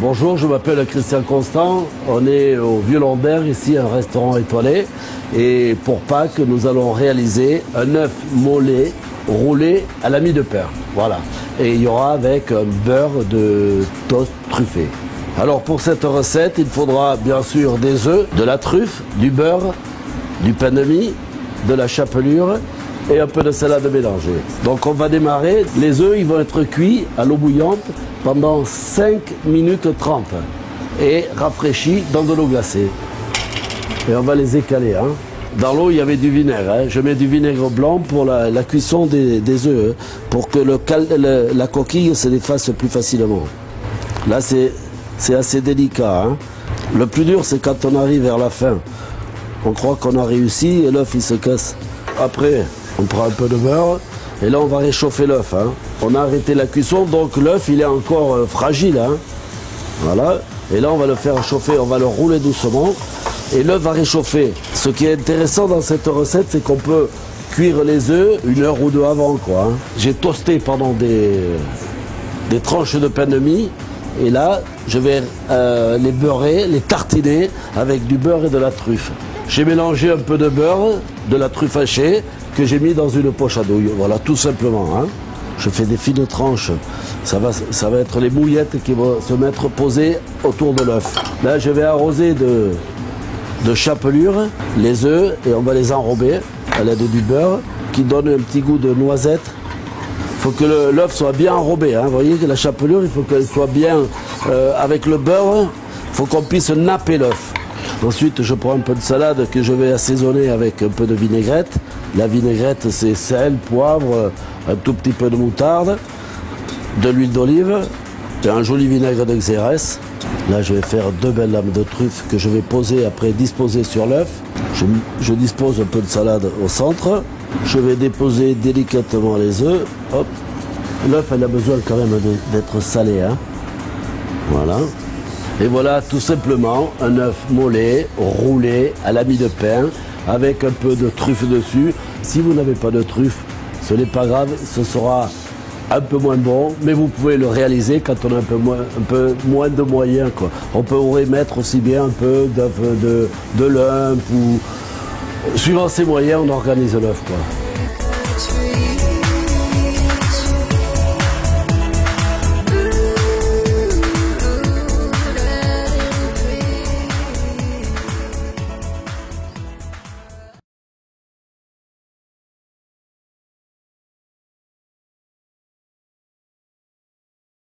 Bonjour, je m'appelle Christian Constant. On est au Vieux-Lambert, ici, un restaurant étoilé. Et pour Pâques, nous allons réaliser un œuf mollet roulé à la mie de pain. Voilà. Et il y aura avec un beurre de toast truffé. Alors pour cette recette, il faudra bien sûr des œufs, de la truffe, du beurre, du pain de mie, de la chapelure et un peu de salade mélangée. Donc on va démarrer. Les œufs, ils vont être cuits à l'eau bouillante pendant 5 minutes 30 et rafraîchis dans de l'eau glacée. Et on va les écaler. Dans l'eau, il y avait du vinaigre. Je mets du vinaigre blanc pour la cuisson des œufs, pour que la coquille se défasse plus facilement. Là, c'est assez délicat. Le plus dur, c'est quand on arrive vers la fin. On croit qu'on a réussi et l'œuf, il se casse. Après, on prend un peu de beurre et là, on va réchauffer l'œuf. On a arrêté la cuisson, donc l'œuf, il est encore fragile. Voilà. Et là, on va le faire chauffer, on va le rouler doucement. Et l'œuf va réchauffer. Ce qui est intéressant dans cette recette, c'est qu'on peut cuire les œufs 1 heure ou 2 avant. J'ai toasté pendant des tranches de pain de mie. Et là, je vais les beurrer, les tartiner avec du beurre et de la truffe. J'ai mélangé un peu de beurre, de la truffe hachée, que j'ai mis dans une poche à douille. Voilà, tout simplement. Je fais des fines tranches. Ça va être les mouillettes qui vont se mettre posées autour de l'œuf. Là, je vais arroser de chapelure les œufs et on va les enrober à l'aide du beurre qui donne un petit goût de noisette. Il faut que l'œuf soit bien enrobé. Vous voyez que la chapelure, il faut qu'elle soit bien avec le beurre. Il faut qu'on puisse napper l'œuf. Ensuite, je prends un peu de salade que je vais assaisonner avec un peu de vinaigrette. La vinaigrette, c'est sel, poivre, un tout petit peu de moutarde, de l'huile d'olive et un joli vinaigre de Xérès. Là, je vais faire 2 belles lames de truffe que je vais poser après disposer sur l'œuf. Je dispose un peu de salade au centre. Je vais déposer délicatement les œufs. Hop. L'œuf, elle a besoin quand même d'être salé. Voilà. Et voilà tout simplement un œuf mollet roulé à la mie de pain avec un peu de truffe dessus. Si vous n'avez pas de truffe, ce n'est pas grave, ce sera un peu moins bon, mais vous pouvez le réaliser quand on a un peu moins de moyens. On pourrait mettre aussi bien un peu de lump ou suivant ses moyens, on organise l'œuf.